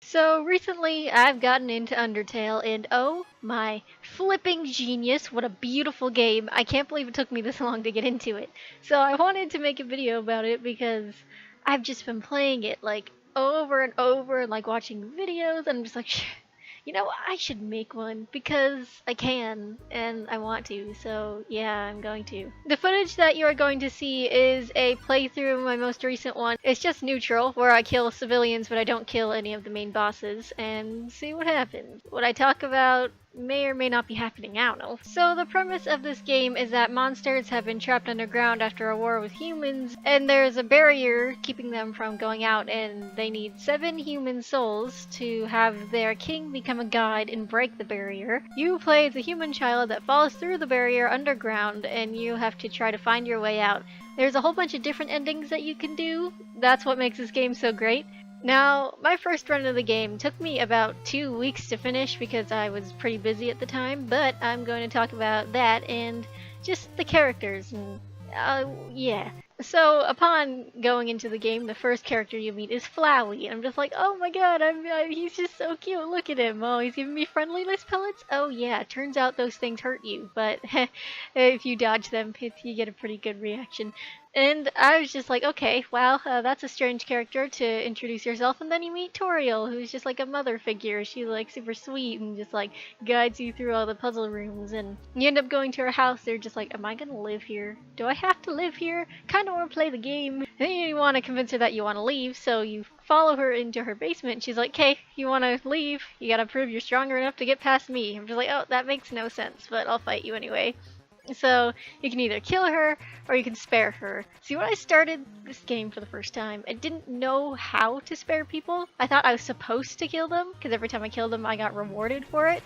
So recently I've gotten into Undertale and oh my flipping genius, what a beautiful game. I can't believe it took me this long to get into it. So I wanted to make a video about it because I've just been playing it like over and over and like watching videos and I'm just like I should make one because I can and I want to, so yeah, I'm going to. The footage that you are going to see is a playthrough of my most recent one. It's just neutral, where I kill civilians but I don't kill any of the main bosses, and see what happens. What I talk about may or may not be happening, I don't know. So the premise of this game is that monsters have been trapped underground after a war with humans, and there's a barrier keeping them from going out, and they need 7 human souls to have their king become a god and break the barrier. You play as a human child that falls through the barrier underground, and you have to try to find your way out. There's a whole bunch of different endings that you can do. That's what makes this game so great. Now, my first run of the game took me about 2 weeks to finish because I was pretty busy at the time, but I'm going to talk about that and just the characters and yeah. So upon going into the game, the first character you meet is Flowey, and I'm just like, oh my god, he's just so cute, look at him. Oh, he's giving me friendliness pellets? Oh yeah, turns out those things hurt you, but if you dodge them, you get a pretty good reaction. And I was just like, okay, wow, that's a strange character to introduce yourself. And then you meet Toriel, who's just like a mother figure. She's like super sweet and just like guides you through all the puzzle rooms. And you end up going to her house. They're just like, am I gonna live here? Do I have to live here? Kinda wanna play the game. And then you wanna convince her that you wanna leave, so you follow her into her basement. And she's like, okay, you wanna leave? You gotta prove you're stronger enough to get past me. I'm just like, oh, that makes no sense, but I'll fight you anyway. So you can either kill her or you can spare her. See, when I started this game for the first time, I didn't know how to spare people. I thought I was supposed to kill them because every time I killed them I got rewarded for it.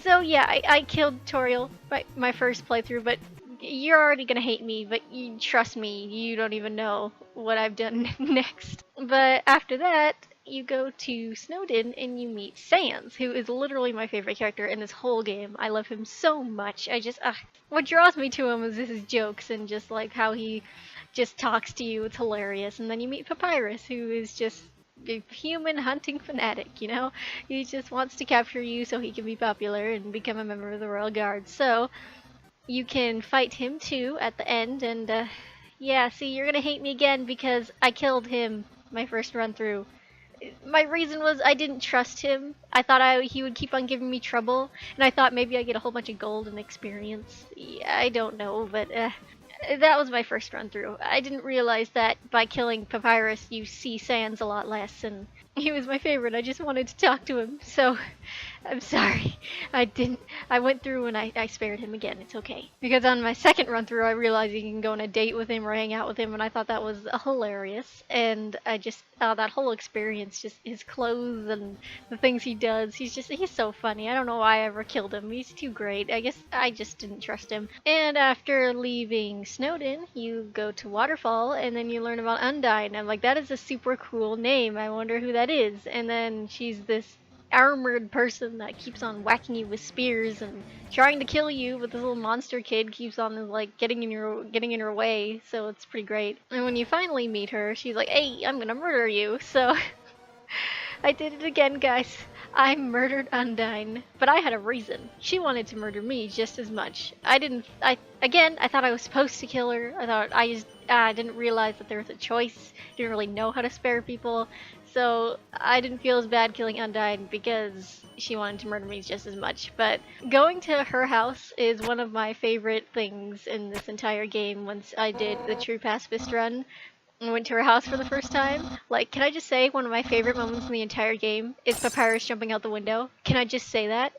So yeah, I killed Toriel my first playthrough, but you're already gonna hate me, but you trust me, you don't even know what I've done next. But after that, you go to Snowdin and you meet Sans, who is literally my favorite character in this whole game. I love him so much. What draws me to him is his jokes and just like how he just talks to you. It's hilarious. And then you meet Papyrus, who is just a human hunting fanatic, you know? He just wants to capture you so he can be popular and become a member of the Royal Guard. So you can fight him too at the end, and yeah, see, you're gonna hate me again because I killed him my first run through. My reason was I didn't trust him. I thought he would keep on giving me trouble, and I thought maybe I'd get a whole bunch of gold and experience. Yeah, I don't know, but that was my first run through. I didn't realize that by killing Papyrus you see Sans a lot less, and he was my favorite. I just wanted to talk to him, so I'm sorry. I went through and I spared him again. It's okay. Because on my second run through I realized you can go on a date with him or hang out with him, and I thought that was hilarious. And I just, that whole experience, just his clothes and the things he does, he's so funny. I don't know why I ever killed him. He's too great. I guess I just didn't trust him. And after leaving Snowdin, you go to Waterfall, and then you learn about Undyne. I'm like, that is a super cool name. I wonder who that is. And then she's this armored person that keeps on whacking you with spears and trying to kill you, but this little monster kid keeps on like getting in your way, so it's pretty great. And when you finally meet her, she's like, hey, I'm gonna murder you. So I did it again, guys. I murdered Undyne, but I had a reason. She wanted to murder me just as much. I thought I was supposed to kill her. I didn't realize that there was a choice. Didn't really know how to spare people. So I didn't feel as bad killing Undyne because she wanted to murder me just as much. But going to her house is one of my favorite things in this entire game. Once I did the True Pacifist run and went to her house for the first time. Like, can I just say one of my favorite moments in the entire game is Papyrus jumping out the window? Can I just say that?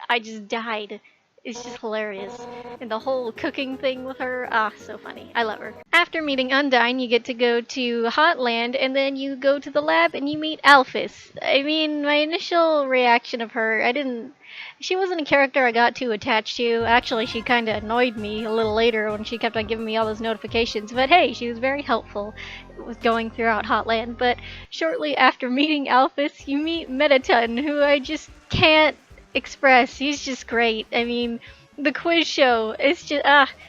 I just died. It's just hilarious. And the whole cooking thing with her, so funny. I love her. After meeting Undyne, you get to go to Hotland, and then you go to the lab and you meet Alphys. I mean, my initial reaction of her, she wasn't a character I got too attached to. Actually, she kinda annoyed me a little later when she kept on giving me all those notifications, but hey, she was very helpful with going throughout Hotland. But shortly after meeting Alphys, you meet Mettaton, who I just can't express. He's just great. I mean, The quiz show. It's just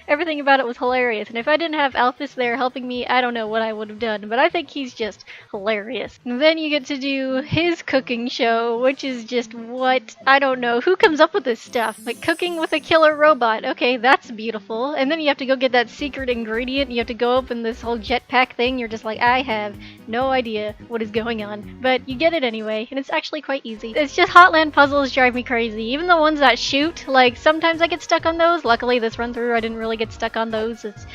everything about it was hilarious. And if I didn't have Alphys there helping me, I don't know what I would have done. But I think he's just hilarious. And then you get to do his cooking show, which is just what I don't know. Who comes up with this stuff? Like cooking with a killer robot. Okay, that's beautiful. And then you have to go get that secret ingredient. You have to go open this whole jetpack thing. You're just like, I have no idea what is going on. But you get it anyway, and it's actually quite easy. It's just Hotland puzzles drive me crazy. Even the ones that shoot, like sometimes I get stuck on those. Luckily this run through I didn't really get stuck on those. It's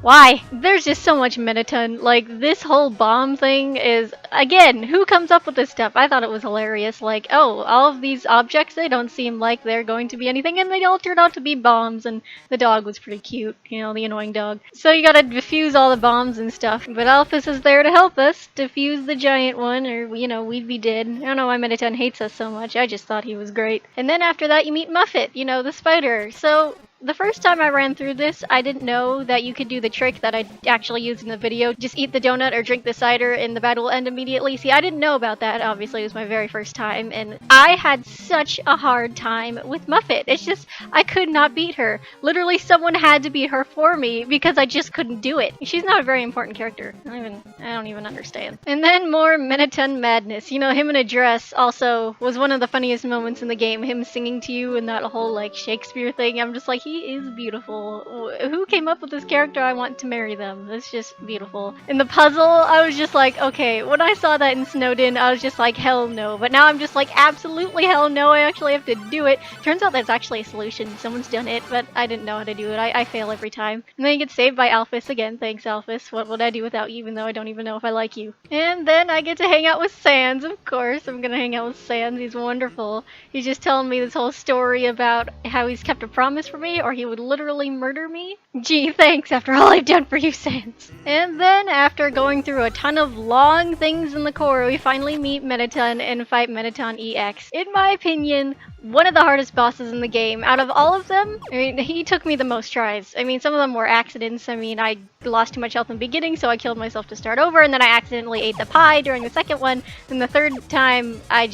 why? There's just so much Metaton. Like this whole bomb thing is, again, who comes up with this stuff? I thought it was hilarious. Like, oh, all of these objects, they don't seem like they're going to be anything, and they all turned out to be bombs, and the dog was pretty cute, you know, the annoying dog. So you gotta defuse all the bombs and stuff. But Alphys is there to help us defuse the giant one, or, you know, we'd be dead. I don't know why Metaton hates us so much. I just thought he was great. And then after that you meet Muffet, you know, the spider. So the first time I ran through this, I didn't know that you could do the trick that I actually used in the video. Just eat the donut or drink the cider and the battle will end immediately. See, I didn't know about that, obviously. It was my very first time, and I had such a hard time with Muffet. It's just, I could not beat her. Literally, someone had to beat her for me because I just couldn't do it. She's not a very important character. I don't even understand. And then more Metaton madness. You know, him in a dress also was one of the funniest moments in the game. Him singing to you and that whole, like, Shakespeare thing. I'm just like, he is beautiful. Who came up with this character? I want to marry them. It's just beautiful. In the puzzle, I was just like, okay, when I saw that in Snowden, I was just like, hell no. But now I'm just like, absolutely hell no, I actually have to do it. Turns out that's actually a solution. Someone's done it, but I didn't know how to do it. I fail every time. And then you get saved by Alphys again. Thanks, Alphys. What would I do without you, even though I don't even know if I like you? And then I get to hang out with Sans, of course. I'm gonna hang out with Sans. He's wonderful. He's just telling me this whole story about how he's kept a promise for me, or he would literally murder me. Gee, thanks after all I've done for you, Sans. And then after going through a ton of long things in the core, we finally meet Metaton and fight Metaton EX. In my opinion, one of the hardest bosses in the game. Out of all of them, I mean, he took me the most tries. I mean, some of them were accidents. I mean, I lost too much health in the beginning, so I killed myself to start over, and then I accidentally ate the pie during the second one. And the third time, I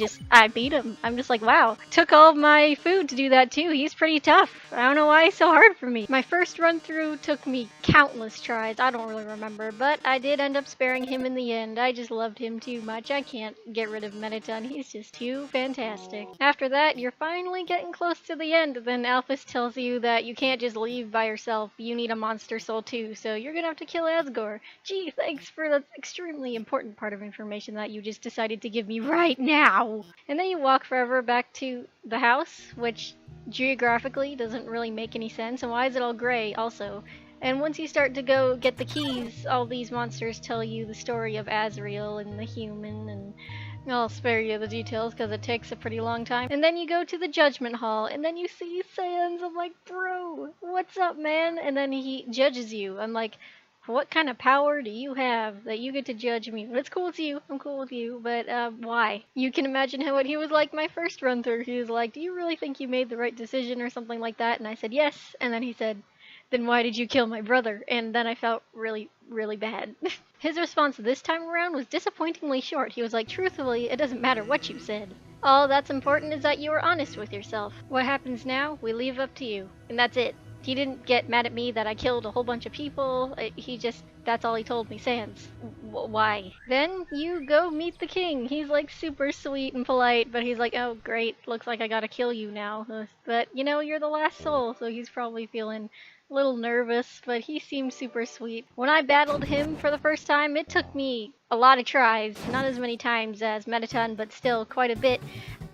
beat him. I'm just like, wow. Took all of my food to do that too. He's pretty tough. I don't know why he's so hard for me. My first run through took me countless tries. I don't really remember, but I did end up sparing him in the end. I just loved him too much. I can't get rid of Metaton. He's just too fantastic. After that, you're finally getting close to the end. Then Alphys tells you that you can't just leave by yourself. You need a monster soul too, so you're gonna have to kill Asgore. Gee, thanks for the extremely important part of information that you just decided to give me right now. And then you walk forever back to the house, which geographically doesn't really make any sense. And why is it all gray also? And once you start to go get the keys, all these monsters tell you the story of Azrael and the human, and I'll spare you the details because it takes a pretty long time. And then you go to the Judgment Hall, and then you see Sans. I'm like, bro, what's up, man? And then he judges you. I'm like, what kind of power do you have that you get to judge me? But it's cool with you. I'm cool with you. But why? You can imagine what he was like my first run through. He was like, do you really think you made the right decision or something like that? And I said, yes. And then he said, then why did you kill my brother? And then I felt really, really bad. His response this time around was disappointingly short. He was like, truthfully, it doesn't matter what you said. All that's important is that you were honest with yourself. What happens now, we leave up to you. And that's it. He didn't get mad at me that I killed a whole bunch of people. He just, that's all he told me, Sans. Why? Then you go meet the king. He's like super sweet and polite, but he's like, oh great, looks like I gotta kill you now. But you know, you're the last soul, so he's probably feeling a little nervous, but he seemed super sweet. When I battled him for the first time, it took me a lot of tries. Not as many times as Metaton, but still quite a bit.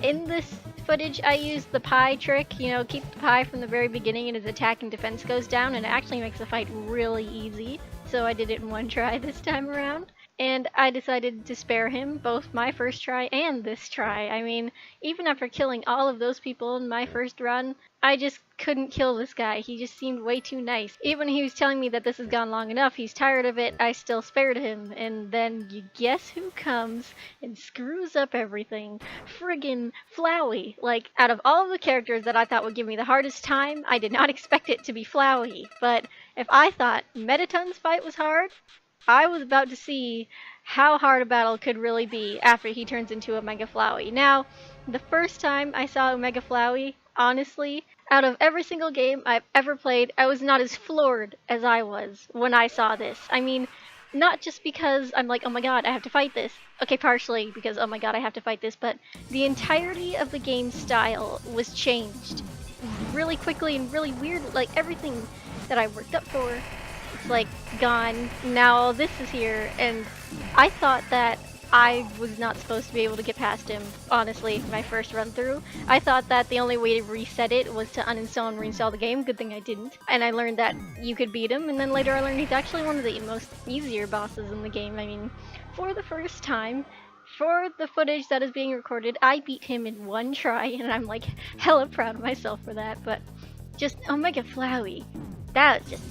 In this footage, I used the pie trick, you know, keep the pie from the very beginning and his attack and defense goes down, and it actually makes the fight really easy. So I did it in one try this time around. And I decided to spare him both my first try and this try. I mean, even after killing all of those people in my first run, I just couldn't kill this guy. He just seemed way too nice. Even when he was telling me that this has gone long enough, he's tired of it, I still spared him. And then you guess who comes and screws up everything? Friggin' Flowey. Like, out of all of the characters that I thought would give me the hardest time, I did not expect it to be Flowey. But if I thought Metaton's fight was hard, I was about to see how hard a battle could really be after he turns into a Mega Flowey. Now, the first time I saw Omega Flowey, honestly, out of every single game I've ever played, I was not as floored as I was when I saw this. I mean, not just because I'm like, oh my god, I have to fight this. Okay, partially because, oh my god, I have to fight this, but the entirety of the game style was changed really quickly and really weird. Like, everything that I worked up for, it's like gone. Now this is here, and I thought that I was not supposed to be able to get past him, honestly, my first run through. I thought that the only way to reset it was to uninstall and reinstall the game. Good thing I didn't. And I learned that you could beat him, and then later I learned he's actually one of the most easier bosses in the game. I mean, for the first time, for the footage that is being recorded, I beat him in one try, and I'm like hella proud of myself for that. But just Omega Flowey, that just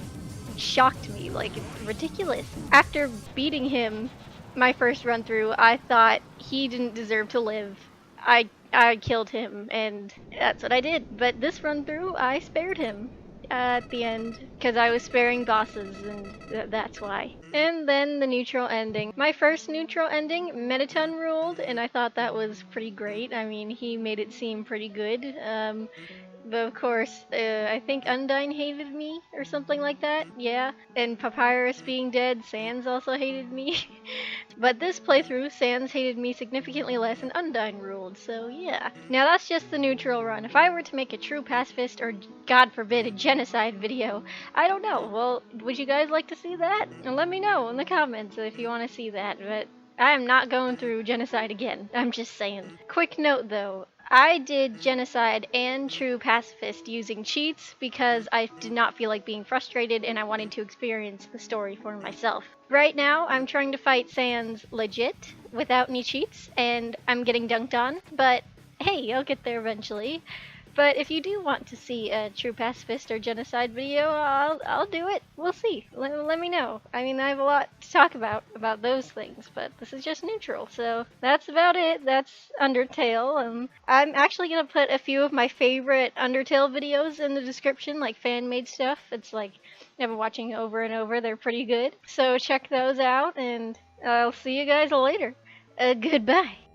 shocked me. Like, it's ridiculous. After beating him my first run through, I thought he didn't deserve to live. I killed him, and that's what I did. But this run through, I spared him at the end because I was sparing bosses, and that's why. And then the neutral ending. My first neutral ending, Mettaton ruled, and I thought that was pretty great. I mean, he made it seem pretty good. But of course, I think Undyne hated me or something like that. Yeah. And Papyrus being dead, Sans also hated me. But this playthrough, Sans hated me significantly less and Undyne ruled, so yeah. Now that's just the neutral run. If I were to make a true pacifist or, God forbid, a genocide video, I don't know. Well, would you guys like to see that? And let me know in the comments if you want to see that, but I am not going through genocide again. I'm just saying. Quick note though, I did genocide and true pacifist using cheats because I did not feel like being frustrated and I wanted to experience the story for myself. Right now, I'm trying to fight Sans legit without any cheats, and I'm getting dunked on, but hey, I'll get there eventually. But if you do want to see a true pacifist or genocide video, I'll do it. We'll see. Let me know. I mean, I have a lot to talk about those things, but this is just neutral, so that's about it. That's Undertale. I'm actually gonna put a few of my favorite Undertale videos in the description, like fan-made stuff. It's like I've been watching over and over. They're pretty good. So check those out, and I'll see you guys later. Goodbye.